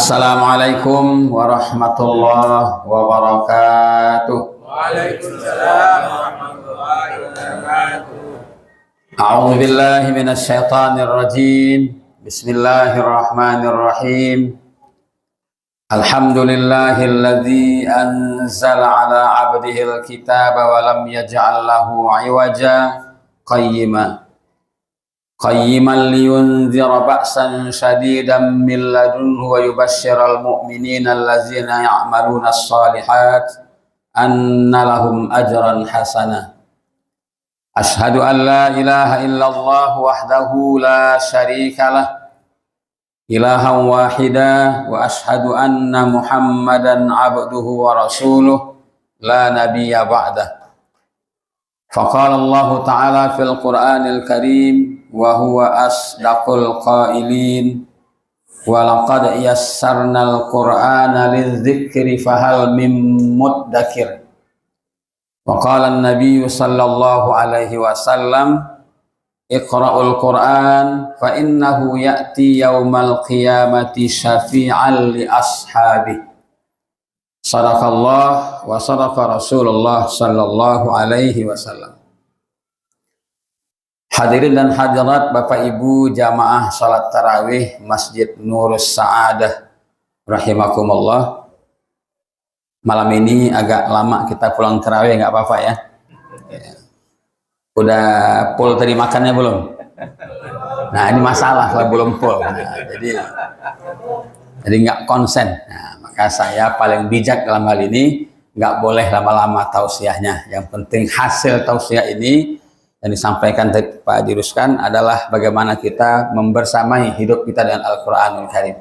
Assalamualaikum warahmatullahi wabarakatuh. Waalaikumsalam warahmatullahi wabarakatuh. A'udzu billahi minasy syaithanir rajim. Bismillahirrahmanirrahim. Alhamdulillahilladzi anzala 'ala 'abdihil kitaba wa lam yaj'al lahu 'iwaja qayyiman liyunzira ba'san shadidan min ladunhu wa yubashshiral mu'minina allazina ya'maluna as-shalihat anna lahum ajran hasana. Ashhadu an la ilaha illallah wahdahu la syarika lah ilahan wahida wa ashhadu anna muhammadan abduhu wa rasuluh la nabiyya ba'dah. Faqala Allah ta'ala fil Qur'anil Karim wa huwa asdaqul qailin wa laqad yassarnal Qur'ana lidzikri fahal mim muddakir. Wa qala an-nabiy sallallahu alaihi wasallam iqra'ul Qur'an fa innahu ya'ti yaumal qiyamati syafi'an li ashabihi. Sadaqallah wa sadaqa Rasulullah sallallahu alaihi wasallam. Hadirin dan hadirat Bapak Ibu jamaah salat tarawih Masjid Nurus Sa'adah rahimakumullah. Malam ini agak lama kita pulang tarawih, nggak apa-apa ya. Udah full tadi makannya belum? Nah, ini masalah kalau belum full. Nah, jadi nggak konsen. Nah, maka saya paling bijak dalam hal ini, nggak boleh lama-lama tausiahnya. Yang penting hasil tausiah ini yang disampaikan Pak Diruskan adalah bagaimana kita membersamai hidup kita dengan Al-Quranul Karim.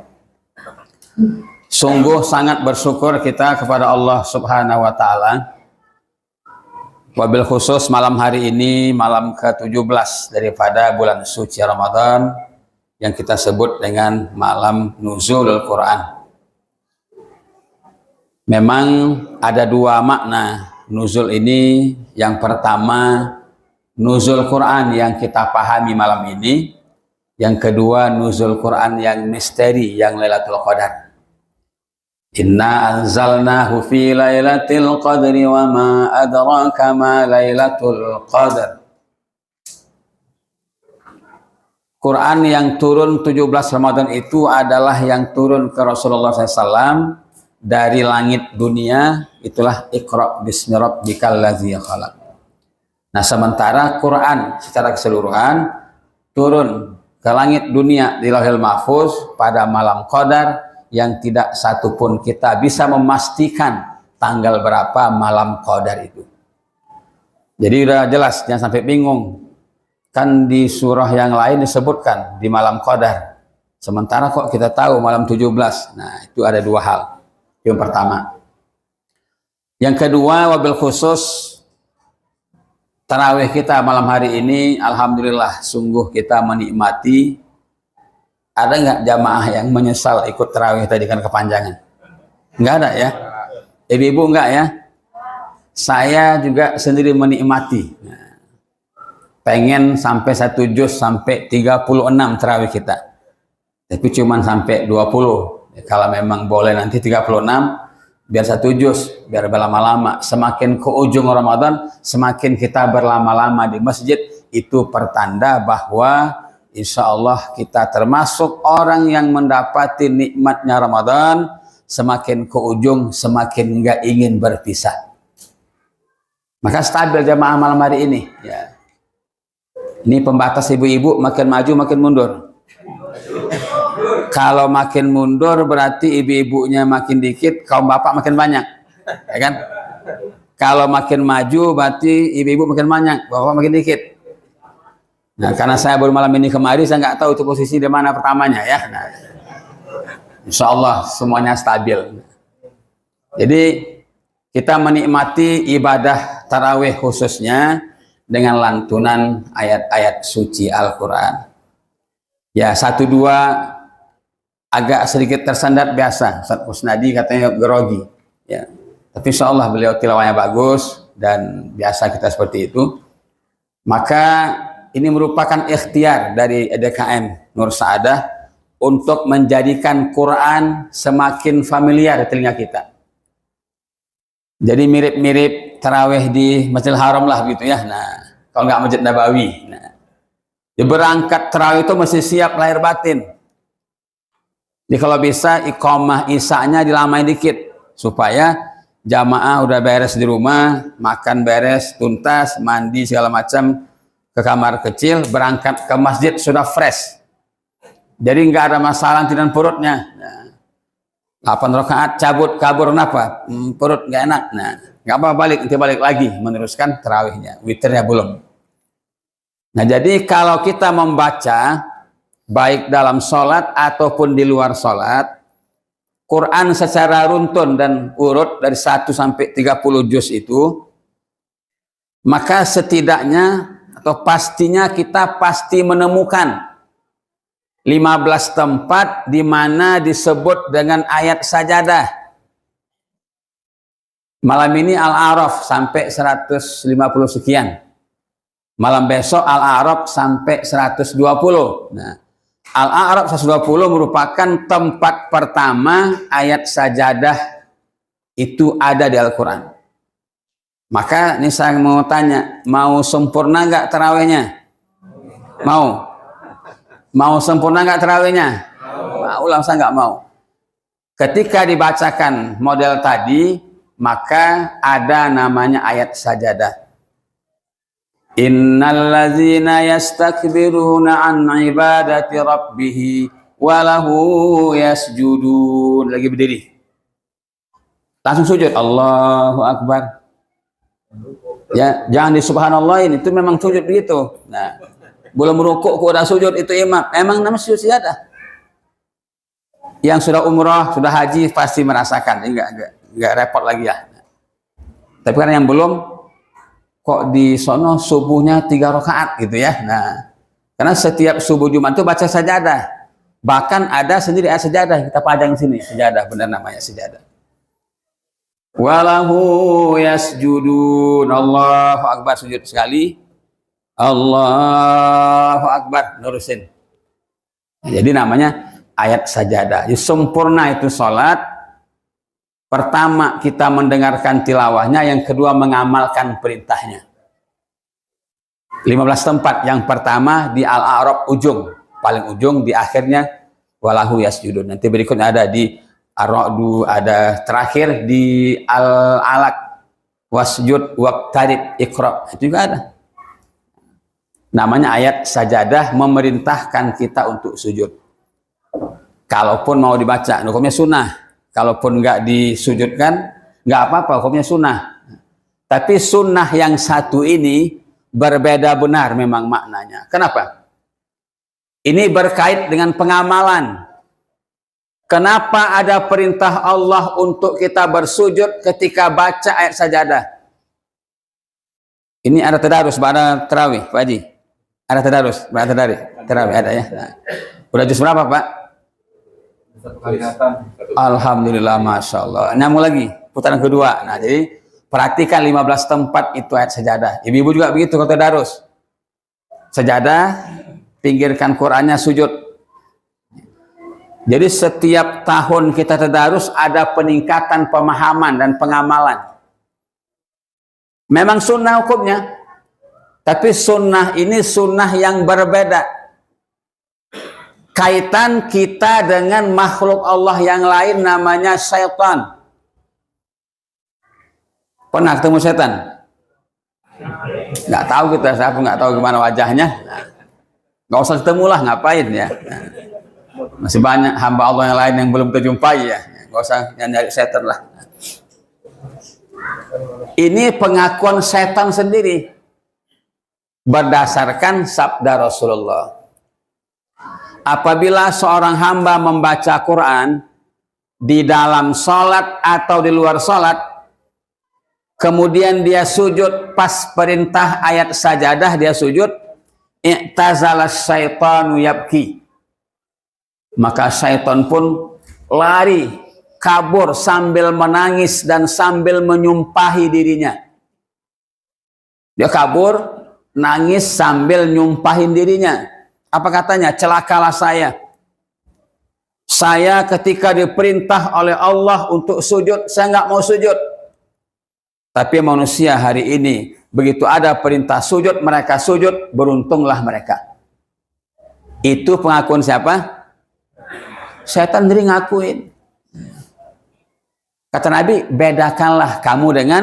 Sungguh sangat bersyukur kita kepada Allah Subhanahu wa Ta'ala. Wabil khusus malam hari ini, malam ke-17 daripada bulan suci Ramadan yang kita sebut dengan malam Nuzulul Quran. Memang ada dua makna nuzul ini. Yang pertama, nuzul Quran yang kita pahami malam ini. Yang kedua, nuzul Quran yang misteri, yang Lailatul Qadar. Inna anzalnahu fi lailatul qadri wa ma adraka ma lailatul qadar. Quran yang turun 17 Ramadan itu adalah yang turun ke Rasulullah SAW dari langit dunia. Itulah Iqra bismi rabbikal ladzi khalaq. Nah, sementara Quran secara keseluruhan turun ke langit dunia di Lauhil Mahfuz pada malam Qadar yang tidak satupun kita bisa memastikan tanggal berapa malam Qadar itu. Jadi udah jelas, jangan sampai bingung. Kan di surah yang lain disebutkan di malam Qadar. Sementara kok kita tahu malam 17. Nah, itu ada dua hal. Yang pertama. Yang kedua, wabil khusus tarawih kita malam hari ini, alhamdulillah sungguh kita menikmati. Ada nggak jamaah yang menyesal ikut tarawih tadi kan kepanjangan? Nggak ada ya? Ibu-ibu nggak ya? Saya juga sendiri menikmati. Nah, pengen sampai 1 juz sampai 36 tarawih kita. Tapi cuman sampai 20. Kalau memang boleh nanti 36, biar 1 juz, biar berlama-lama. Semakin ke ujung Ramadan, semakin kita berlama-lama di masjid. Itu pertanda bahwa insya Allah kita termasuk orang yang mendapati nikmatnya Ramadan. Semakin ke ujung, semakin nggak ingin berpisah. Maka stabil jamaah malam hari ini. Ya. Ini pembatas ibu-ibu, makin maju makin mundur. Kalau makin mundur berarti ibu-ibunya makin dikit, kaum bapak makin banyak. Ya kan? Kalau makin maju berarti ibu-ibu makin banyak, bapak makin dikit. Nah, karena saya baru malam ini kemari, saya nggak tahu itu posisi di mana pertamanya ya. Nah, insya Allah semuanya stabil. Jadi kita menikmati ibadah tarawih khususnya dengan lantunan ayat-ayat suci Al-Quran. Ya, 1-2 agak sedikit tersendat biasa. Ustaz Kusnadi katanya grogi. Ya, tapi insya Allah beliau tilawahnya bagus dan biasa kita seperti itu. Maka ini merupakan ikhtiar dari EDKM Nur Sa'adah untuk menjadikan Quran semakin familiar di telinga kita. Jadi mirip-mirip tarawih di Masjidil Haram lah gitu ya. Nah, kalau nggak Masjid Nabawi. Nah, di berangkat tarawih itu mesti siap lahir batin. Jadi kalau bisa iqamah isanya dilamain dikit supaya jamaah udah beres di rumah, makan beres, tuntas, mandi segala macam, ke kamar kecil, berangkat ke masjid sudah fresh. Jadi nggak ada masalah tidan perutnya. Nah, 8 rakaat cabut kabur kenapa? Perut nggak enak. Nah, nggak apa balik, nanti balik lagi meneruskan tarawihnya. Witirnya belum. Nah, jadi kalau kita membaca baik dalam sholat ataupun di luar sholat, Quran secara runtun dan urut dari 1 sampai 30 juz itu, maka setidaknya atau pastinya kita pasti menemukan 15 tempat di mana disebut dengan ayat sajadah. Malam ini Al-A'raf sampai 150 sekian. Malam besok Al-A'raf sampai 120. Nah, Al-A'raf 120 merupakan tempat pertama ayat sajadah itu ada di Al-Quran. Maka ini saya mau tanya, mau sempurna nggak tarawihnya? Mau? Mau sempurna nggak tarawihnya? Mau lah, saya nggak mau. Ketika dibacakan model tadi, maka ada namanya ayat sajadah. Innallazina yastakbiruna an ibadati rabbih walahu yasjudun. Lagi berdiri, langsung sujud, Allahu Akbar. Ya, jangan di subhanallahin, itu memang sujud begitu. Nah, belum rukuk kok udah sujud, itu imam. Emang namanya sujud sajadah. Yang sudah umrah, sudah haji pasti merasakan, enggak repot lagi ya. Tapi karena yang belum, kok di sono subuhnya 3 rakaat gitu ya. Nah, karena setiap subuh Jumat itu baca sajadah. Bahkan ada sendiri ayat sajadah, kita pajang sini sajadah, benar namanya sajadah. Walahu yasjudun, Allahu Akbar, sujud sekali, Allahu Akbar, nurusin. Jadi namanya ayat sajadah. Jadi sempurna itu sholat. Pertama kita mendengarkan tilawahnya, yang kedua mengamalkan perintahnya. 15 tempat, yang pertama di Al-A'raf ujung, paling ujung, di akhirnya walahu yasjudun. Nanti berikutnya ada di Ar-Ra'du, ada terakhir di Al-Alaq, wasjud waqtarib iqra, itu juga ada. Namanya ayat sajadah, memerintahkan kita untuk sujud. Kalaupun mau dibaca, hukumnya sunnah. Kalaupun nggak disujudkan, nggak apa-apa, hukumnya sunnah. Tapi sunnah yang satu ini berbeda benar memang maknanya. Kenapa? Ini berkait dengan pengamalan. Kenapa ada perintah Allah untuk kita bersujud ketika baca ayat sajadah? Ini ada tadarus pada tarawih, Pak Haji. Ada tadarus, pada tarawih ada ya. Nah, udah juz berapa, Pak? Alhamdulillah, Masya Allah. Nyambung lagi, putaran kedua. Nah, jadi perhatikan 15 tempat itu ayat sajadah. Ibu-ibu juga begitu kalau tadarus. Sajadah, pinggirkan Qurannya, sujud. Jadi setiap tahun kita tadarus ada peningkatan pemahaman dan pengamalan. Memang sunnah hukumnya, tapi sunnah ini sunnah yang berbeda. Kaitan kita dengan makhluk Allah yang lain namanya syaitan. Pernah ketemu setan? Nggak tahu kita, siapa nggak tahu gimana wajahnya. Nggak usah ketemu lah, ngapain ya. Masih banyak hamba Allah yang lain yang belum terjumpai ya. Nggak usah nyari setan lah. Ini pengakuan setan sendiri berdasarkan sabda Rasulullah. Apabila seorang hamba membaca Quran di dalam sholat atau di luar sholat, kemudian dia sujud pas perintah ayat sajadah, dia sujud, i'tazala syaitanu yabki, maka syaitan pun lari, kabur sambil menangis dan sambil menyumpahi dirinya. Dia kabur, nangis sambil nyumpahin dirinya. Apa katanya? Celakalah saya. Saya ketika diperintah oleh Allah untuk sujud, saya nggak mau sujud. Tapi manusia hari ini, begitu ada perintah sujud, mereka sujud, beruntunglah mereka. Itu pengakuan siapa? Setan sendiri ngakuin. Kata Nabi, bedakanlah kamu dengan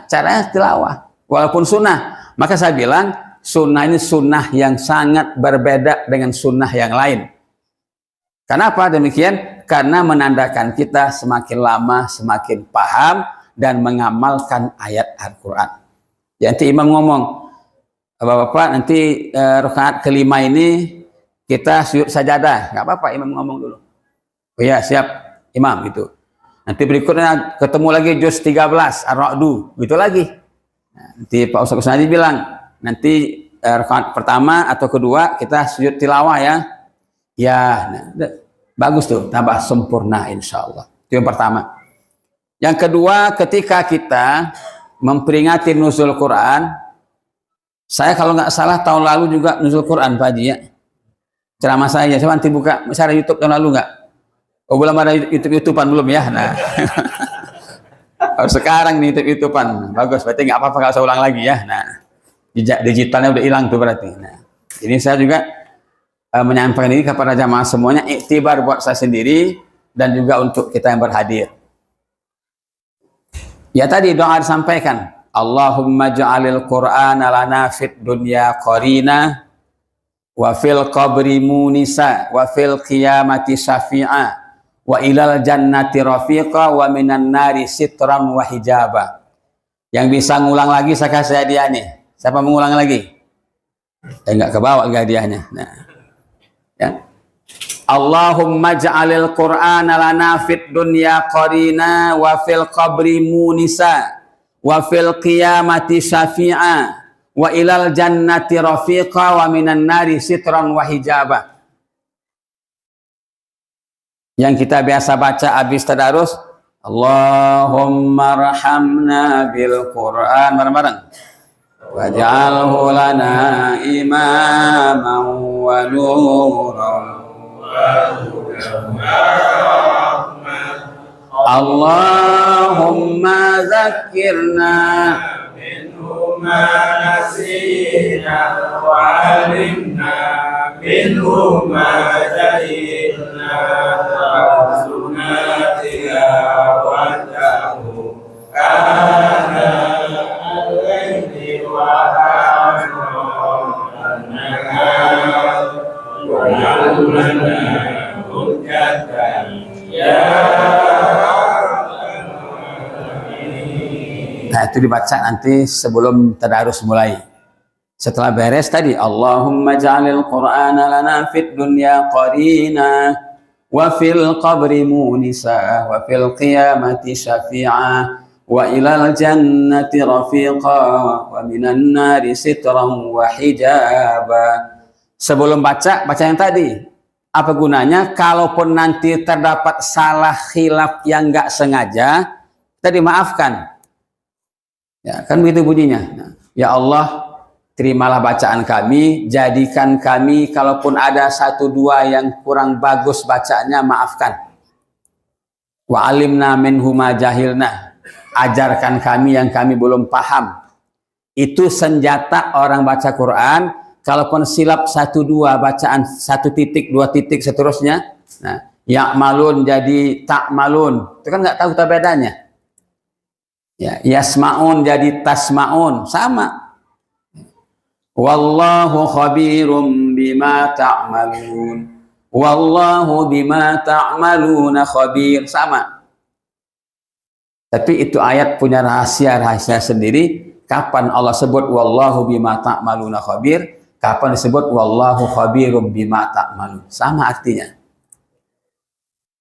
caranya tilawah. Walaupun sunnah. Maka saya bilang, sunnah ini sunnah yang sangat berbeda dengan sunnah yang lain. Kenapa demikian? Karena menandakan kita semakin lama semakin paham dan mengamalkan ayat Al-Quran. Ya, nanti imam ngomong, Bapak-bapak nanti rakaat kelima ini kita sujud sajadah. Nggak apa-apa, imam ngomong dulu. Oh ya, siap imam gitu. Nanti berikutnya ketemu lagi juz 13 Ar-Ra'du, gitu lagi. Nanti Pak Ustaz Kusnadi bilang, nanti rakaat pertama atau kedua kita sujud tilawah ya. Ya, bagus tuh, tambah sempurna insya Allah. Itu yang pertama. Yang kedua, ketika kita memperingati nuzul Quran, saya kalau nggak salah tahun lalu juga nuzul Quran Pak Haji ya. Ceramah saya, coba nanti buka secara YouTube tahun lalu nggak? Oh belum ada YouTube-YouTubean belum ya? Nah, sekarang nih YouTube-YouTubean, bagus. Berarti nggak apa-apa kalau saya ulang lagi ya. Nah, jejak digitalnya udah hilang tuh berarti. Nah, ini saya juga menyampaikan ini kepada jamaah semuanya, iktibar buat saya sendiri dan juga untuk kita yang berhadir. Ya tadi doa disampaikan, Allahumma ja'alil Qur'ana lana fid dunya qarina wa fil qabri munisa wa fil qiyamati syafi'a wa ilal jannati rafiqa wa minan nari sitran wa hijaba. Yang bisa ngulang lagi saya kasih hadiah nih. Siapa mengulang lagi? Enggak kebawa hadiahnya. Nah. Ya. Allahumma ja'alil Qur'ana lana fid dunya qarina wa fil qabri munisa wa fil qiyamati syafi'a wa ilal jannati rafiqa wa minan nari sitran wa hijaba. Yang kita biasa baca habis tadarus, Allahumma rahamna bil Qur'an, bareng-bareng. Waj'alhu lana imaman wa nuran Allahumma zakirna minhu ma nasina wa alimna minhu ma jahilna warzuqna tilawatahu ana al-layli wa Nah itu dibaca nanti sebelum tadarus mulai. Setelah beres tadi, Allahumma ja'alil Qur'ana lana fid dunya qarina wa fil qabri munisa wa fil qiyamati syafi'a wa ilal jannati rafiqa wa minan nari sitran wa hijaba. Sebelum baca yang tadi. Apa gunanya? Kalaupun nanti terdapat salah khilaf yang nggak sengaja, kita dimaafkan. Ya, kan begitu bunyinya. Nah, ya Allah, terimalah bacaan kami, jadikan kami kalaupun ada satu dua yang kurang bagus bacaannya, maafkan. Wa alimna minhu ma jahilna. Ajarkan kami yang kami belum paham. Itu senjata orang baca Quran. Kalaupun silap satu dua bacaan, satu titik, dua titik seterusnya, nah, ya'malun jadi takmalun, itu kan nggak tahu tak bedanya. Ya, yasmaun jadi tasmaun, sama. Wallahu khabirum bima ta'malun. Wallahu bima ta'maluna khabir, sama. Tapi itu ayat punya rahasia sendiri. Kapan Allah sebut wallahu bima ta'maluna khabir? Kapan disebut wallahu khabirum bima ta'malun? Sama artinya.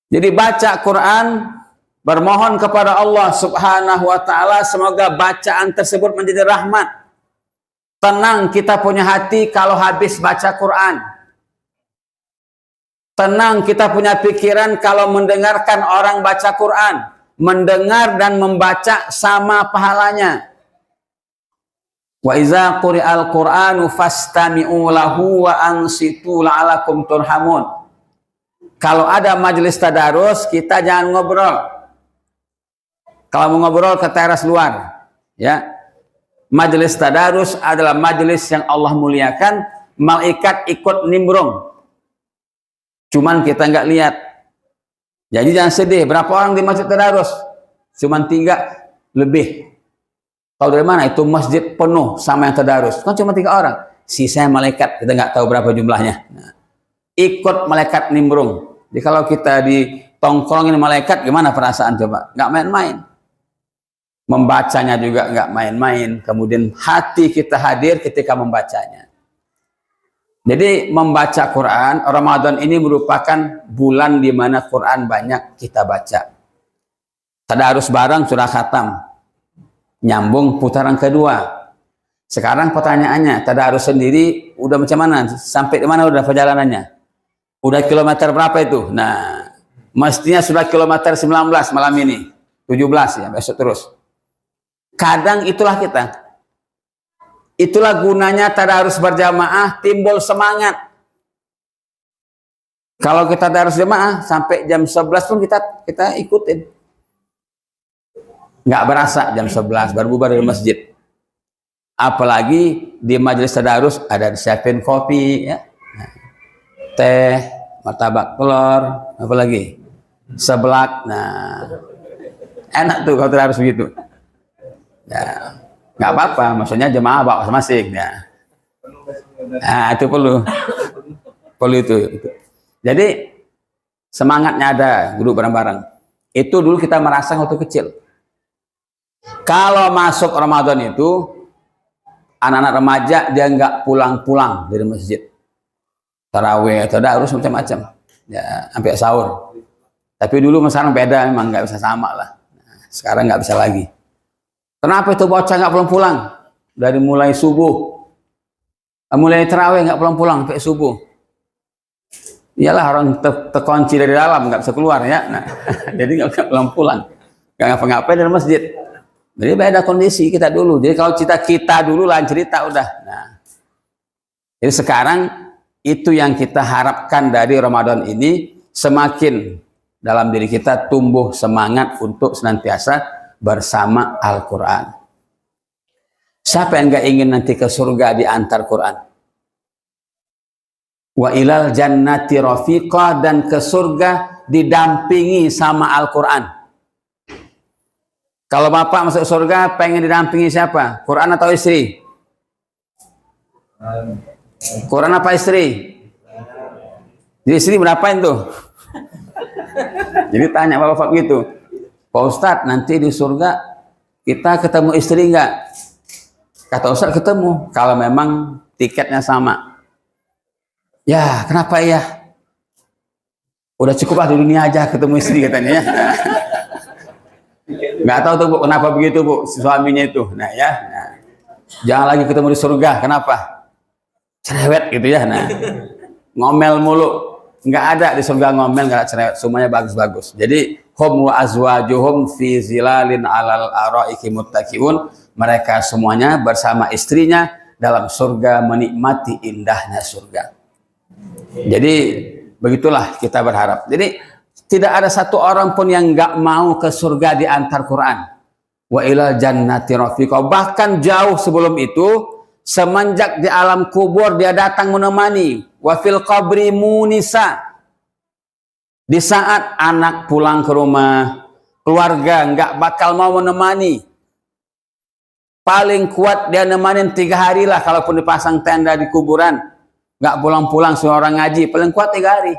Jadi baca Quran, bermohon kepada Allah Subhanahu wa taala semoga bacaan tersebut menjadi rahmat. Tenang kita punya hati kalau habis baca Quran. Tenang kita punya pikiran kalau mendengarkan orang baca Quran. Mendengar dan membaca sama pahalanya. Wa iza quri'al Qur'anu fastami'u lahu wa ansitu la'alakum turhamun. Kalau ada majelis tadarus, kita jangan ngobrol. Kalau mau ngobrol ke teras luar, ya. Majelis tadarus adalah majelis yang Allah muliakan, malaikat ikut nimbrung. Cuman kita nggak lihat. Jadi jangan sedih. Berapa orang di masjid tadarus? Cuman 3 lebih. Tahu dari mana? Itu masjid penuh sama yang tadarus. Kan cuma 3 orang. Sisanya malaikat, kita nggak tahu berapa jumlahnya. Nah, ikut malaikat nimbrung. Jadi kalau kita ditongkrongin malaikat, gimana perasaan coba? Nggak main-main. Membacanya juga nggak main-main. Kemudian hati kita hadir ketika membacanya. Jadi membaca Quran, Ramadan ini merupakan bulan di mana Quran banyak kita baca. Tadarus bareng surah khatam. Nyambung putaran kedua. Sekarang pertanyaannya, tadarus sendiri udah macam mana? Sampai di mana udah perjalanannya? Udah kilometer berapa itu? Nah, mestinya sudah kilometer 19 malam ini. 17 ya, besok terus. Kadang itulah kita. Itulah gunanya tadarus berjamaah, timbul semangat. Kalau kita tadarus jamaah sampai jam 11 pun kita ikutin. Nggak berasa jam 11 baru bubar dari masjid. Apalagi di majelis tadarus ada disiapin kopi, ya. Teh, martabak telur, apalagi seblak. Nah, enak tuh kalau tadarus begitu. Ya, nggak apa-apa, maksudnya jemaah bawa masing-masing ya. Nah, itu perlu itu. Jadi semangatnya ada, duduk bareng-bareng. Itu dulu kita merasa waktu kecil. Kalau masuk Ramadan itu anak-anak remaja dia nggak pulang-pulang dari masjid. Tarawih, tadarus macam-macam. Ya, sampai sahur. Tapi dulu sekarang beda, memang nggak bisa sama lah. Nah, sekarang nggak bisa lagi. Kenapa itu bocah nggak pulang-pulang? Dari mulai subuh, mulai tarawih nggak pulang-pulang sampai subuh. Iyalah orang terkunci dari dalam, nggak bisa keluar ya. Nah, jadi nggak pulang-pulang, nggak ngapa-ngapain dari masjid. Jadi beda kondisi kita dulu. Jadi kalau kita dulu lain cerita udah. Nah, jadi sekarang itu yang kita harapkan dari Ramadan ini, semakin dalam diri kita tumbuh semangat untuk senantiasa bersama Al-Quran. Siapa yang nggak ingin nanti ke surga diantar Quran? Wa ilal jannati rafiqah, dan ke surga didampingi sama Al-Quran. Kalau bapak masuk surga pengen didampingi siapa? Quran atau istri? Quran apa istri? Jadi istri berapain tuh? Jadi tanya bapak gitu, Pak Ustadz nanti di surga kita ketemu istri nggak? Kata Ustadz ketemu, kalau memang tiketnya sama. Ya kenapa ya? Udah cukup lah di dunia aja ketemu istri katanya ya. Nggak tahu tuh Bu, kenapa begitu Bu, suaminya itu. Nah ya, nah, jangan lagi ketemu di surga. Kenapa? Cerewet gitu ya. Nah, ngomel mulu. Nggak ada di surga ngomel, nggak ada cerewet. Semuanya bagus-bagus. Jadi hum wa azwajuhum fi zilalin alal araiki muttaqiun. Mereka semuanya bersama istrinya dalam surga menikmati indahnya surga. Jadi begitulah kita berharap. Jadi tidak ada satu orang pun yang nggak mau ke surga diantar Quran. Wa ilal jannati rafiqah. Bahkan jauh sebelum itu, semenjak di alam kubur dia datang menemani. Wa fil qabri munisa. Di saat anak pulang ke rumah, keluarga nggak bakal mau menemani. Paling kuat dia nemanin 3 hari lah, kalaupun dipasang tenda di kuburan. Nggak pulang-pulang seorang ngaji, paling kuat 3 hari.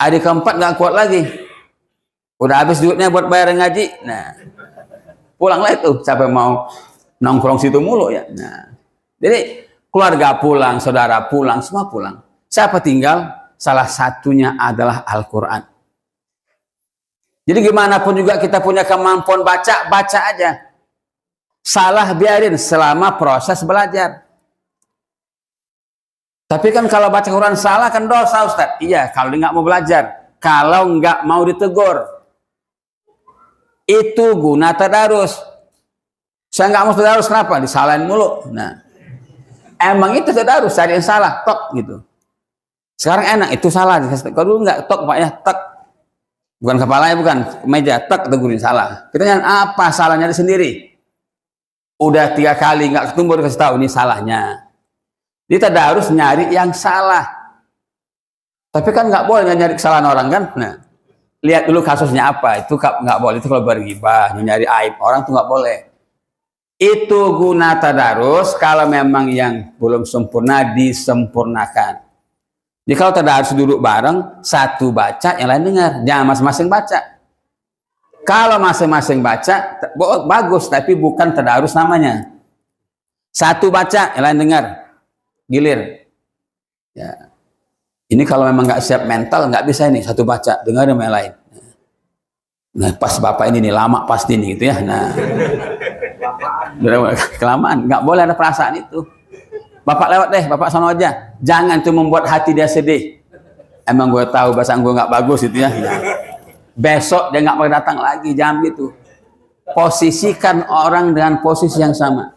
Hari keempat nggak kuat lagi, udah habis duitnya buat bayar ngaji. Nah, pulanglah itu. Siapa mau nongkrong situ mulu ya. Nah, jadi keluarga pulang, saudara pulang, semua pulang. Siapa tinggal? Salah satunya adalah Al-Quran. Jadi gimana pun juga kita punya kemampuan baca, baca aja. Salah biarin selama proses belajar. Tapi kan kalau baca Quran salah kan dosa Ustaz. Iya, kalau dia nggak mau belajar. Kalau nggak mau ditegur. Itu guna tadarus. Saya nggak mau tadarus, kenapa? Disalahin mulu. Nah, emang itu tadarus, cari yang salah, tok gitu. Sekarang enak, itu salah. Kalau dulu nggak, tok Pak ya, tek. Bukan kepalanya, bukan meja, tek tegurin salah. Kita kan apa salahnya sendiri? Udah 3 kali nggak ketemu baru kasih tahu ini salahnya. Kita harus nyari yang salah. Tapi kan nggak boleh nyari kesalahan orang kan. Nah, lihat dulu kasusnya apa. Itu nggak boleh. Itu kalau bergibah, nyari aib orang tuh nggak boleh. Itu guna tadarus kalau memang yang belum sempurna disempurnakan. Jadi kalau tadarus duduk bareng, satu baca, yang lain dengar. Jangan masing-masing baca. Kalau masing-masing baca, bagus, tapi bukan tadarus namanya. Satu baca, yang lain dengar. Gilir. Ya. Ini kalau memang nggak siap mental, nggak bisa ini. Satu baca, dengar yang lain. Nah, pas bapak ini nih, lama pasti nih, gitu ya. Nah, kelamaan. Nggak boleh ada perasaan itu. Bapak lewat deh, bapak sono aja. Jangan tuh membuat hati dia sedih. Emang gue tahu bahasa gue nggak bagus itu ya. Nah, besok dia nggak mau datang lagi, jangan gitu. Posisikan orang dengan posisi yang sama.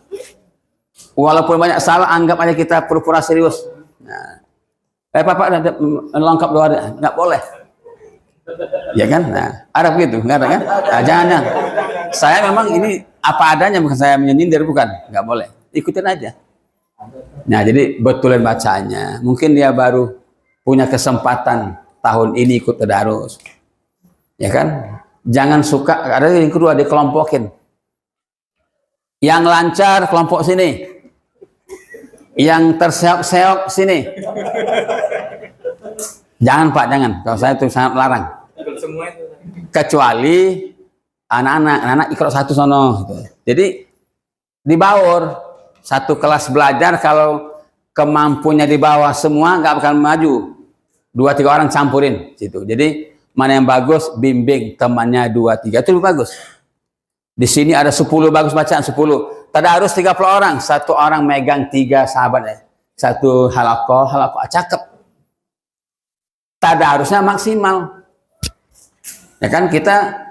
Walaupun banyak salah, anggap aja kita pura-pura serius. Nah, bapak lengkap doa, nggak boleh. Ya kan? Nah, ada begitu, nggak ada kan? Nah, jangan. Saya memang ini apa adanya, bukan saya menyindir, bukan. Nggak boleh. Ikutin aja. Nah, jadi betulin bacanya. Mungkin dia baru punya kesempatan tahun ini ikut tadarus. Ya kan? Jangan suka, ada yang kedua dikelompokin. Yang lancar kelompok sini. Yang terseok-seok sini. Jangan Pak, jangan. Kalau saya itu sangat melarang. Kecuali anak-anak ikut satu sono. Gitu. Jadi di bawah satu kelas belajar, kalau kemampuannya di bawah semua nggak bakal maju. 2-3 orang campurin situ. Jadi mana yang bagus, bimbing temannya 2-3, itu lebih bagus. Di sini ada 10 bagus bacaan, 10. Tadarus 30 orang, satu orang megang 3 sahabat ya. Satu halakoh, cakep. Tadarusnya maksimal. Ya kan, kita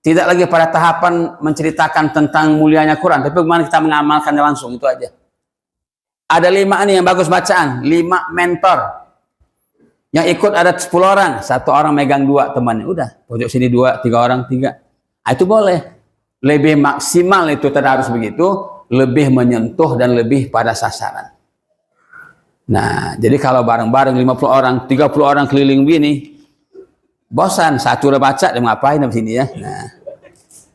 tidak lagi pada tahapan menceritakan tentang mulianya Quran, tapi bagaimana kita mengamalkannya langsung, itu aja. Ada 5 nih yang bagus bacaan, 5 mentor. Yang ikut ada 10 orang, satu orang megang 2 temannya, udah. Pojok sini 2, 3 orang, 3. Nah, itu boleh. Lebih maksimal itu tadarus begitu, lebih menyentuh dan lebih pada sasaran. Nah, jadi kalau bareng-bareng 50 orang, 30 orang keliling begini, bosan, satu udah baca, dia ngapain di sini ya? Nah,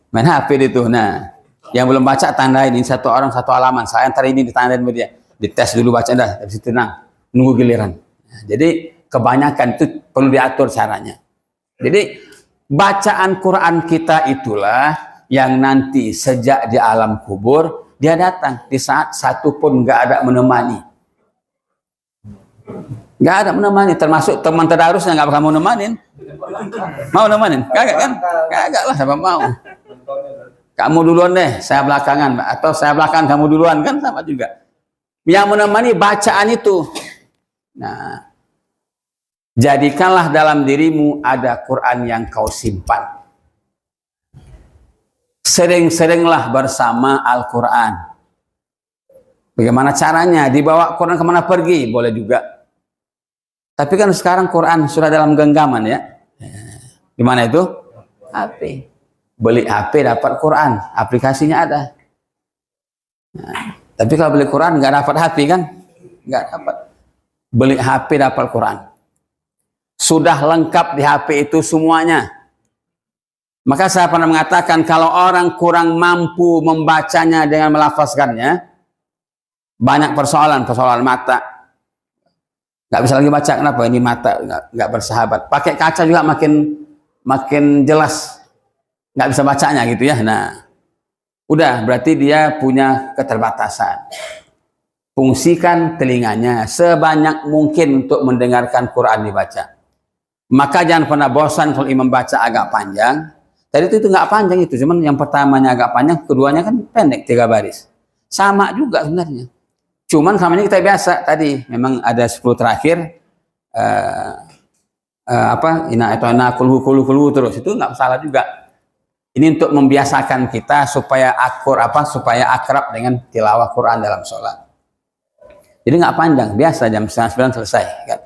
main HP itu. Nah, yang belum baca tandain, ini satu orang satu halaman. Saya ntar ini ditandain sama dia, dites dulu baca dah, habis itu tenang, nunggu giliran. Nah, jadi kebanyakan itu perlu diatur caranya. Jadi bacaan Quran kita itulah yang nanti sejak di alam kubur dia datang di saat satu pun nggak ada menemani. Nggak ada menemani, termasuk teman tadarusnya nggak bakal mau nemanin. Mau nemanin? Kagak kan? Kagak lah, siapa mau. Kamu duluan deh, saya belakangan. Atau saya belakangan, kamu duluan, kan sama juga. Yang menemani bacaan itu. Nah, jadikanlah dalam dirimu ada Quran yang kau simpan. Sering-seringlah bersama Al-Quran. Bagaimana caranya? Dibawa Quran kemana pergi? Boleh juga. Tapi kan sekarang Quran sudah dalam genggaman ya. Di mana itu? HP. Beli HP dapat Quran, aplikasinya ada. Nah, tapi kalau beli Quran nggak dapat HP kan? Nggak dapat. Beli HP dapat Quran. Sudah lengkap di HP itu semuanya. Maka saya pernah mengatakan kalau orang kurang mampu membacanya dengan melafazkannya, banyak persoalan mata. Nggak bisa lagi baca, kenapa? Ini mata nggak bersahabat. Pakai kaca juga makin jelas, nggak bisa bacanya gitu ya. Nah, udah berarti dia punya keterbatasan. Fungsikan telinganya sebanyak mungkin untuk mendengarkan Quran dibaca. Maka jangan pernah bosan kalau imam baca agak panjang. Tadi itu nggak panjang itu, cuman yang pertamanya agak panjang, keduanya kan pendek 3 baris. Sama juga sebenarnya. Cuman sama ini kita biasa tadi, memang ada 10 terakhir kulu terus, itu nggak salah juga. Ini untuk membiasakan kita supaya supaya akrab dengan tilawah Quran dalam sholat. Jadi nggak panjang, biasa jam 9 selesai kan.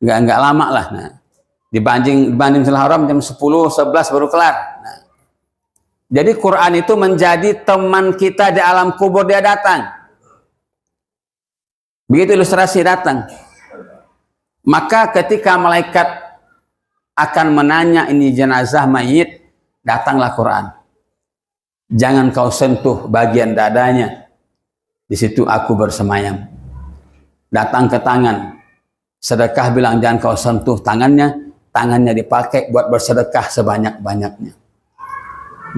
nggak lama lah. Nah, dibanding Masjidil Haram jam 10, 11 baru kelar. Nah, jadi Quran itu menjadi teman kita di alam kubur, dia datang. Begitu ilustrasi datang. Maka ketika malaikat akan menanya ini jenazah mayit, datanglah Quran. Jangan kau sentuh bagian dadanya. Di situ aku bersemayam. Datang ke tangan. Sedekah bilang jangan kau sentuh tangannya. Tangannya dipakai buat bersedekah sebanyak-banyaknya.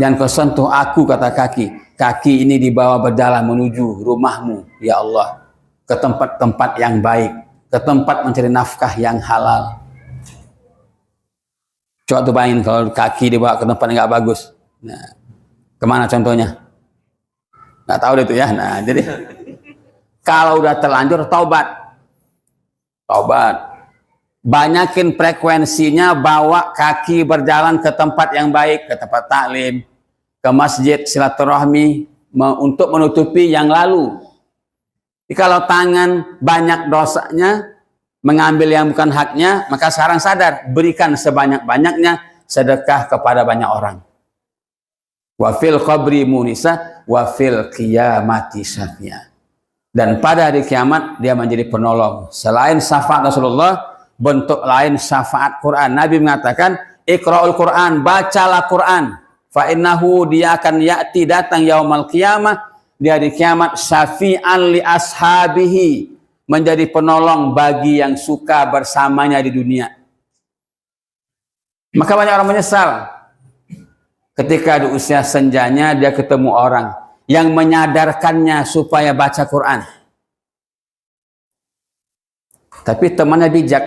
Jangan kau sentuh aku, kata kaki. Kaki ini dibawa berjalan menuju rumahmu, ya Allah. Ke tempat-tempat yang baik. Ke tempat mencari nafkah yang halal. Coba tuh bayangin kalau kaki dibawa ke tempat yang nggak bagus. Nah, kemana contohnya? Nggak tahu deh tuh ya. Nah, jadi kalau udah terlanjur taubat. Banyakin frekuensinya, bawa kaki berjalan ke tempat yang baik, ke tempat taklim, ke masjid, silaturahmi, untuk menutupi yang lalu. Jadi kalau tangan banyak dosanya, mengambil yang bukan haknya, maka sekarang sadar, berikan sebanyak-banyaknya sedekah kepada banyak orang. Wa fil qabri munisa wa fil qiyamati syafi'a. Dan pada hari kiamat dia menjadi penolong. Selain syafaat Rasulullah, bentuk lain syafaat Quran. Nabi mengatakan, Iqra'ul Quran, bacalah Quran. Fa innahu, dia akan ya'ti, datang yaumal qiyamah, di hari kiamat, syafi'an li ashabihi, menjadi penolong bagi yang suka bersamanya di dunia. Maka banyak orang menyesal ketika di usia senjanya dia ketemu orang yang menyadarkannya supaya baca Quran. Tapi temannya bijak.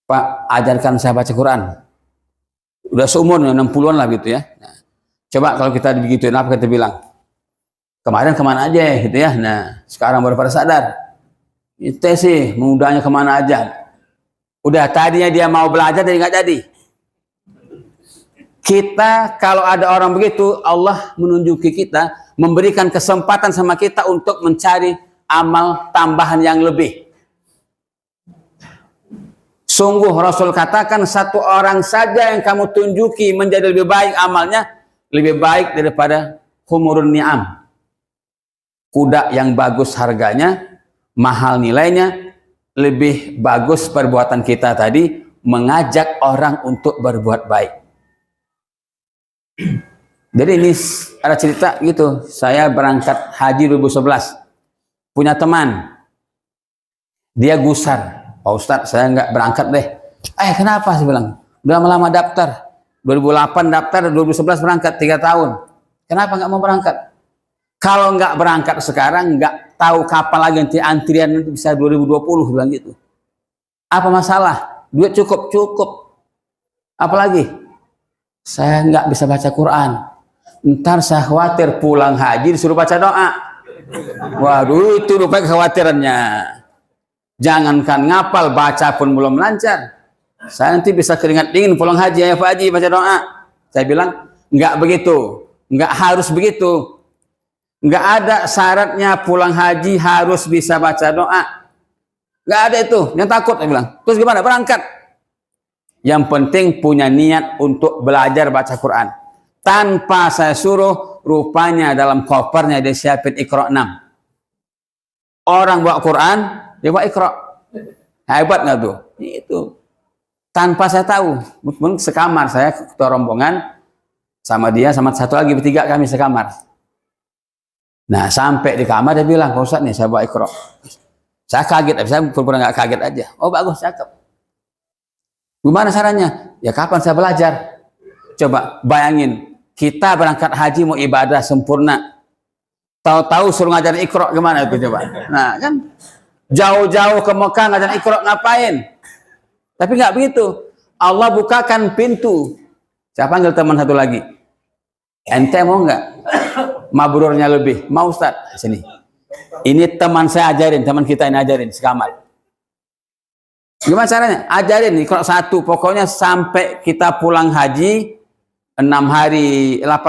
Pak, ajarkan saya baca Quran. Udah seumur 60-an lah gitu ya. Nah, coba kalau kita begituin, apa kita bilang? Kemarin kemana aja gitu ya. Nah, sekarang baru pada sadar. Itu sih mudanya kemana aja. Udah tadinya dia mau belajar jadi nggak jadi. Kita kalau ada orang begitu, Allah menunjuki kita, memberikan kesempatan sama kita untuk mencari amal tambahan yang lebih. Sungguh Rasul katakan, satu orang saja yang kamu tunjuki menjadi lebih baik amalnya, lebih baik daripada humurun ni'am. Kuda yang bagus harganya, mahal nilainya, lebih bagus perbuatan kita tadi, mengajak orang untuk berbuat baik. Jadi ini ada cerita gitu, saya berangkat haji 2011, punya teman, dia gusar, Pak Ustadz saya nggak berangkat deh. Kenapa? Saya bilang, udah lama daftar, 2008 daftar, 2011 berangkat, 3 tahun. Kenapa nggak mau berangkat? Kalau nggak berangkat sekarang, nggak tahu kapan lagi nanti antrian nanti bisa 2020, bilang gitu. Apa masalah? Duit cukup. Apalagi? Saya nggak bisa baca Quran. Ntar saya khawatir pulang haji disuruh baca doa. Waduh, itu rupanya kekhawatirannya. Jangankan ngapal, baca pun belum lancar. Saya nanti bisa keringat dingin pulang haji, ya Pak Haji baca doa. Saya bilang, nggak begitu. Nggak harus begitu. Nggak ada syaratnya pulang haji harus bisa baca doa. Nggak ada itu. Yang takut, saya bilang. Terus gimana? Berangkat. Yang penting punya niat untuk belajar baca Quran. Tanpa saya suruh, rupanya dalam kopernya dia siapin Iqra 6. Orang bawa Quran, dia bawa Iqra. Hebat nggak tuh? Itu. Tanpa saya tahu. Mungkin sekamar, saya ketua rombongan, sama dia, sama satu lagi, bertiga kami sekamar. Nah, sampai di kamar dia bilang, Pak Ustadz nih saya bawa Iqra. Saya kaget, saya pura-pura nggak kaget aja. Oh bagus, cakep. Gimana caranya? Ya kapan saya belajar? Coba bayangin, kita berangkat haji mau ibadah sempurna. Tahu-tahu suruh ngajarin Iqra, gimana itu coba? Nah kan, jauh-jauh ke Mekah ngajarin Iqra ngapain? Tapi nggak begitu. Allah bukakan pintu. Saya panggil teman satu lagi. Ente mau nggak? Mabrurnya lebih. Mau Ustaz? Sini. Ini teman saya ajarin, teman kita ini ajarin sekamar. Gimana caranya? Ajarin Iqra 1. Pokoknya sampai kita pulang haji 8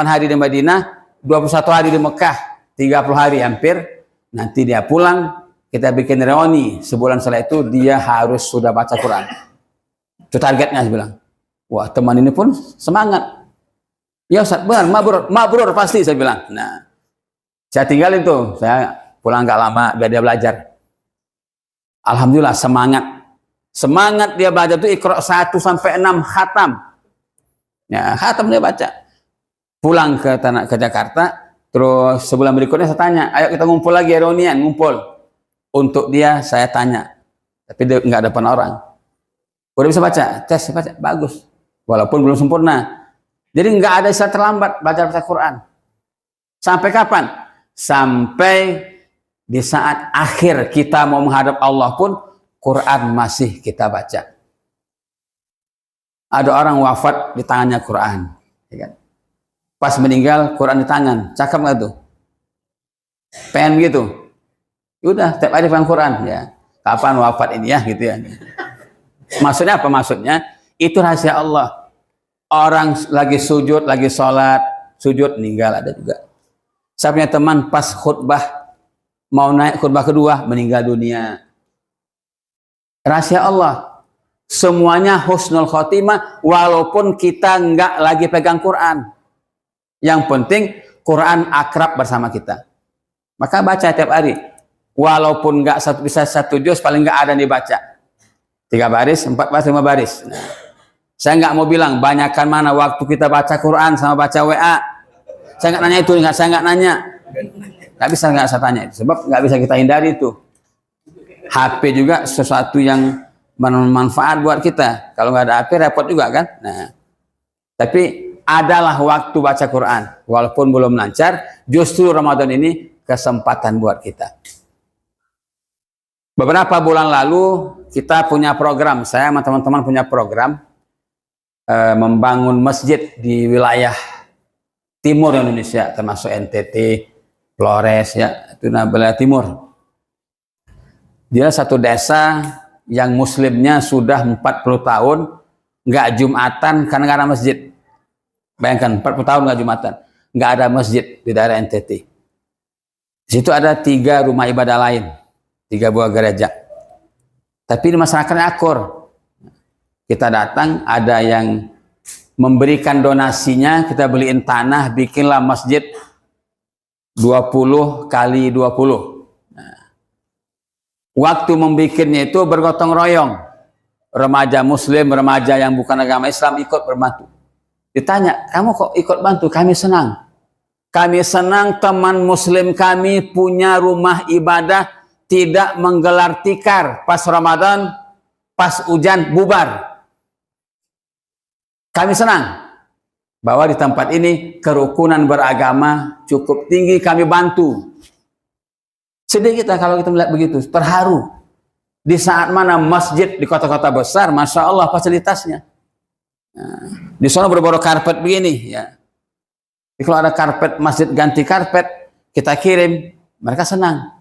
hari di Madinah, 21 hari di Mekah, 30 hari hampir. Nanti dia pulang, kita bikin reuni, sebulan setelah itu dia harus sudah baca Quran. Itu targetnya, saya bilang. Wah, teman ini pun semangat. Ya Ustaz, benar, mabrur pasti, saya bilang. Nah, saya tinggalin tuh, saya pulang gak lama biar dia belajar. Alhamdulillah semangat dia belajar tuh Iqra 1 sampai 6 khatam. Ya, khatam dia baca. Pulang ke Jakarta, terus sebulan berikutnya saya tanya, ayo kita ngumpul lagi, reunian, ngumpul. Untuk dia saya tanya, tapi dia nggak ada orang. Udah bisa baca, tes baca, bagus. Walaupun belum sempurna. Jadi nggak ada istilah terlambat belajar Quran. Sampai kapan? Sampai di saat akhir kita mau menghadap Allah pun Quran masih kita baca. Ada orang wafat di tangannya Quran, ya kan? Pas meninggal Quran di tangan, cakep nggak tuh? Pengen gitu? Udah, tiap hari pegang Quran ya. Kapan wafat ini ya, gitu ya. Maksudnya apa? Maksudnya itu rahasia Allah. Orang lagi sujud, lagi sholat, sujud meninggal, ada juga. Saya punya teman pas khutbah, mau naik khutbah kedua, meninggal dunia. Rahasia Allah. Semuanya husnul khotimah, walaupun kita nggak lagi pegang Quran. Yang penting Quran akrab bersama kita. Maka baca tiap hari. Walaupun nggak bisa satu juz, paling nggak ada nih baca. 3 baris, 4 baris, 5 baris. Nah, saya nggak mau bilang banyakkan mana waktu kita baca Quran sama baca WA. Saya nggak nanya itu, saya nggak nanya. Nggak bisa nggak saya tanya, sebab nggak bisa kita hindari itu. HP juga sesuatu yang bermanfaat buat kita. Kalau nggak ada HP repot juga kan. Nah, tapi adalah waktu baca Quran, walaupun belum lancar. Justru Ramadan ini kesempatan buat kita. Beberapa bulan lalu kita punya program, saya sama teman-teman punya program membangun masjid di wilayah timur Indonesia, termasuk NTT, Flores, ya, itu wilayah timur. Dia satu desa yang muslimnya sudah 40 tahun nggak Jumatan karena nggak ada masjid. Bayangkan 40 tahun nggak Jumatan, nggak ada masjid di daerah NTT. Di situ ada 3 rumah ibadah lain, 3 buah gereja. Tapi di masyarakatnya akur. Kita datang, ada yang memberikan donasinya, kita beliin tanah, bikinlah masjid 20 kali 20. Nah, waktu membikinnya itu bergotong royong. Remaja muslim, remaja yang bukan agama Islam ikut berbantu. Ditanya, kamu kok ikut bantu? Kami senang. Kami senang teman muslim kami punya rumah ibadah tidak menggelar tikar pas Ramadan, pas hujan bubar. Kami senang bahwa di tempat ini kerukunan beragama cukup tinggi, kami bantu. Sedih kita kalau kita melihat begitu, terharu. Di saat mana masjid di kota-kota besar, Masya Allah fasilitasnya. Nah, di sana berboro karpet begini, ya. Jadi kalau ada karpet masjid ganti karpet, kita kirim, mereka senang.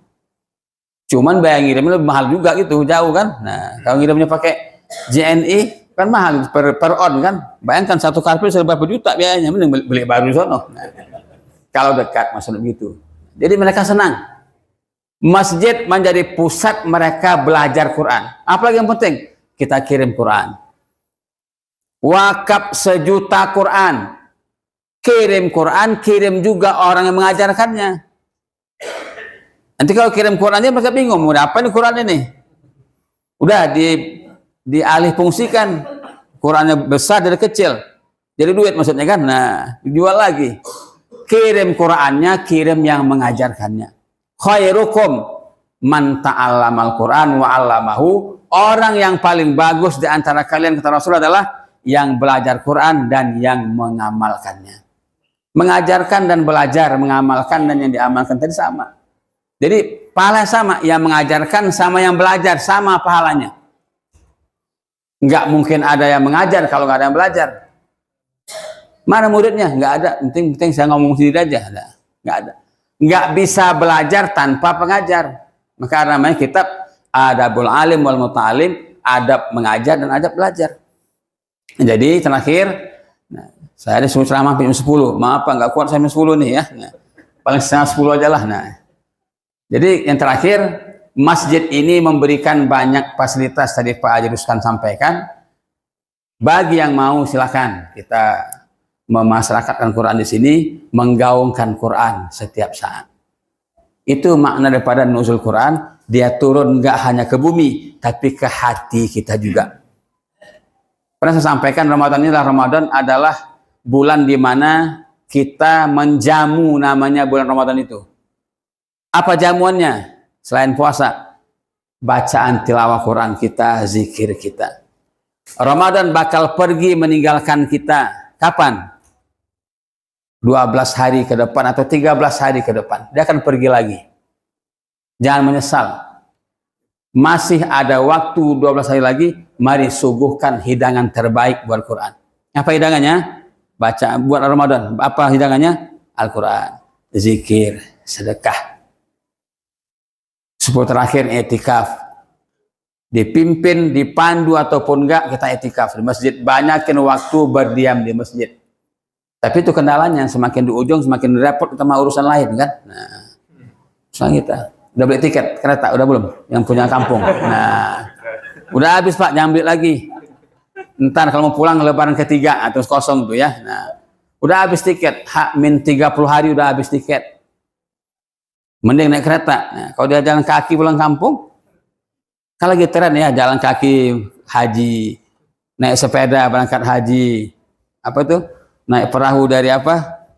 Cuman biaya ngirimnya lebih mahal juga gitu, jauh kan. Nah, kalau ngirimnya pakai JNI kan mahal per on kan. Bayangkan satu karpet berapa juta biayanya, mending beli baru di sana. Nah, kalau dekat maksudnya begitu. Jadi mereka senang. Masjid menjadi pusat mereka belajar Quran. Apalagi yang penting, kita kirim Quran. Wakaf 1 juta Quran. Kirim Quran, kirim juga orang yang mengajarkannya. Nanti kalau kirim Qurannya mereka bingung, mau apa nih Quran ini? Udah dialih fungsikan. Qurannya besar dari kecil. Jadi duit maksudnya kan. Nah, dijual lagi. Kirim Qurannya, kirim yang mengajarkannya. Khairukum man ta'allamal Quran wa 'allamahu. Orang yang paling bagus di antara kalian kata Rasul adalah yang belajar Quran dan yang mengamalkannya. Mengajarkan dan belajar, mengamalkan dan yang diamalkan tadi sama. Jadi pahala sama, yang mengajarkan sama yang belajar sama pahalanya. Nggak mungkin ada yang mengajar kalau nggak ada yang belajar. Mana muridnya? Nggak ada. Penting saya ngomong sendiri aja. Nggak ada. Nggak bisa belajar tanpa pengajar. Maka namanya kitab Adabul Alim wal Muta'alim, adab mengajar dan adab belajar. Jadi terakhir, nah, saya ada suruh ceramah jam 10. Maaf Pak, nggak kuat sampai 10 nih ya. Nah, paling setengah 10 aja lah. Nah, jadi yang terakhir, masjid ini memberikan banyak fasilitas, tadi Pak Haji Ruskan sampaikan. Bagi yang mau silakan kita memasyarakatkan Quran di sini, menggaungkan Quran setiap saat. Itu makna daripada nuzul Quran, dia turun nggak hanya ke bumi, tapi ke hati kita juga. Pernah saya sampaikan Ramadan adalah bulan di mana kita menjamu, namanya bulan Ramadan itu. Apa jamuannya? Selain puasa, bacaan tilawah Quran kita, zikir kita. Ramadan bakal pergi meninggalkan kita. Kapan? 12 hari ke depan atau 13 hari ke depan. Dia akan pergi lagi. Jangan menyesal. Masih ada waktu 12 hari lagi, mari suguhkan hidangan terbaik buat Quran. Apa hidangannya? Baca buat Ramadan. Apa hidangannya? Al-Quran, zikir, sedekah. 10 terakhir etikaf. Dipimpin, dipandu ataupun enggak, kita etikaf di masjid. Banyakin waktu berdiam di masjid. Tapi itu kendalanya, semakin di ujung semakin repot kita mau urusan lain kan. Nah, soalnya kita udah beli tiket kereta, udah belum? Yang punya kampung. Nah, udah habis Pak, jangan beli lagi. Ntar kalau mau pulang lebaran ketiga, terus kosong tuh ya. Nah, udah habis tiket, H-30 hari udah habis tiket. Mending naik kereta. Nah, kalau dia jalan kaki pulang kampung, kan lagi tren ya, jalan kaki haji, naik sepeda berangkat haji, apa tuh? Naik perahu dari apa?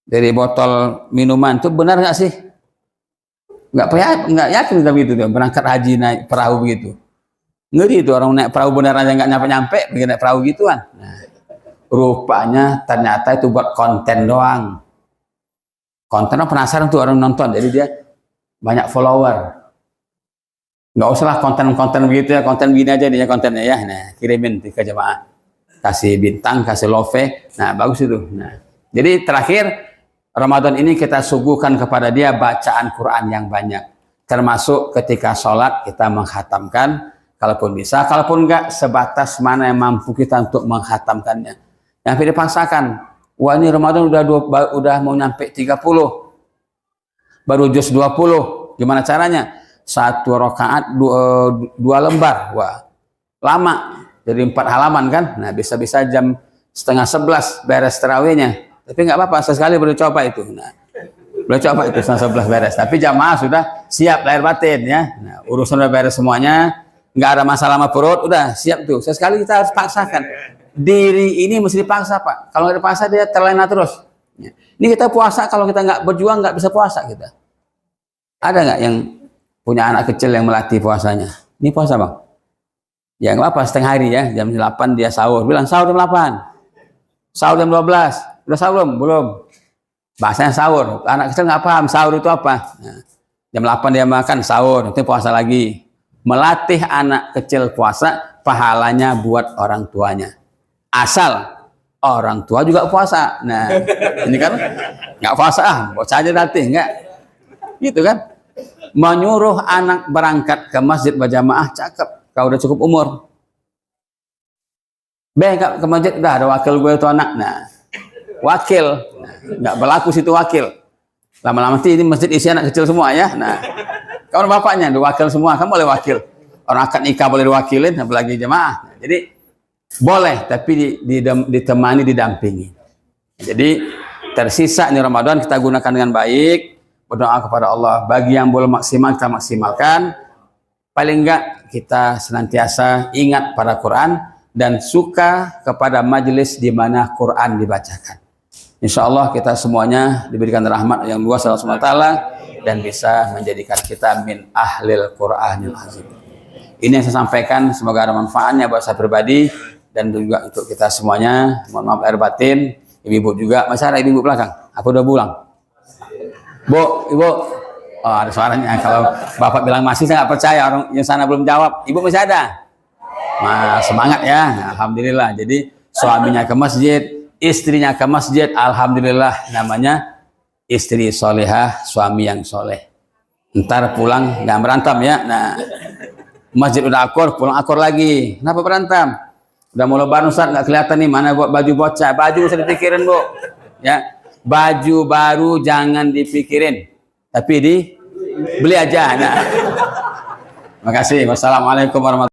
Dari botol minuman. Itu benar nggak sih? Nggak yakin kita begitu tuh, berangkat haji naik perahu begitu. Ngeri itu orang naik perahu benar aja nggak nyampe-nyampe, bikin naik perahu gituan. Nah, rupanya ternyata itu buat konten doang. Kontennya penasaran tuh orang nonton, jadi dia banyak follower. Nggak usah lah konten-konten begitu ya, konten begini aja dia kontennya ya. Nah, kirimin ke jemaah. Kasih bintang, kasih love, nah bagus itu. Nah, jadi terakhir Ramadan ini kita suguhkan kepada dia bacaan Quran yang banyak, termasuk ketika sholat kita menghatamkan, kalaupun bisa, kalaupun enggak sebatas mana yang mampu kita untuk menghatamkannya. Yang dipaksakan, wah ini Ramadan udah mau nyampe 30, baru juz 20, gimana caranya? 1 rakaat 2 lembar, wah lama. Jadi 4 halaman kan, nah bisa-bisa jam 10:30 beres tarawihnya. Tapi nggak apa-apa, sesekali boleh coba itu. Nah, boleh coba itu 11 beres. Tapi jamaah sudah siap lahir batin ya. Nah, urusan udah beres semuanya, nggak ada masalah sama perut, udah siap tuh. Sesekali kita harus paksakan. Diri ini mesti dipaksa Pak. Kalau nggak dipaksa dia terlena terus. Ya. Ini kita puasa, kalau kita nggak berjuang nggak bisa puasa kita. Ada nggak yang punya anak kecil yang melatih puasanya? Ini puasa Bang? Ya nggak apa, setengah hari ya, jam 8 dia sahur, bilang sahur jam 8, sahur jam 12, udah sahur belum? Bahasanya sahur, anak kecil nggak paham sahur itu apa. Nah, jam 8 dia makan sahur, nanti puasa lagi. Melatih anak kecil puasa, pahalanya buat orang tuanya. Asal orang tua juga puasa. Nah, ini kan nggak puasa, bocah aja latih, nggak? Gitu kan? Menyuruh anak berangkat ke masjid berjamaah, cakep. Kau udah cukup umur, ke masjid udah ada wakil gue itu anak. Nah, wakil, nggak berlaku situ wakil. Lama-lama ini masjid isi anak kecil semua ya. Nah, kamu bapaknya udah wakil semua, kamu boleh wakil. Orang akad nikah boleh diwakilin, apalagi jemaah. Nah, jadi boleh, tapi ditemani, didampingi. Jadi tersisa ini Ramadan kita gunakan dengan baik. Berdoa kepada Allah. Bagi yang belum maksimal kita maksimalkan. Paling enggak kita senantiasa ingat pada Quran dan suka kepada majelis di mana Quran dibacakan. Insya Allah kita semuanya diberikan rahmat yang luas oleh Allah SWT dan bisa menjadikan kita min ahlil Quranil azim. Ini yang saya sampaikan, semoga ada manfaatnya buat saya pribadi dan juga untuk kita semuanya. Mohon maaf lahir batin, ibu-ibu juga. Masih ada ibu-ibu belakang? Aku udah pulang. Bu, ibu. Oh, ada suaranya. Kalau bapak bilang masih, saya nggak percaya, orang yang sana belum jawab. Ibu masih ada? Nah, semangat ya. Alhamdulillah. Jadi suaminya ke masjid, istrinya ke masjid. Alhamdulillah, namanya istri solehah, suami yang soleh. Ntar pulang nggak berantem ya. Nah, masjid udah akur, pulang akur lagi. Kenapa berantem? Udah mau lebaran Ustaz, nggak kelihatan nih mana buat baju bocah. Baju bisa dipikirin Bu. Ya, baju baru jangan dipikirin. Tapi beli aja. Nah. Makasih. Wassalamualaikum warahmatullahi wabarakatuh.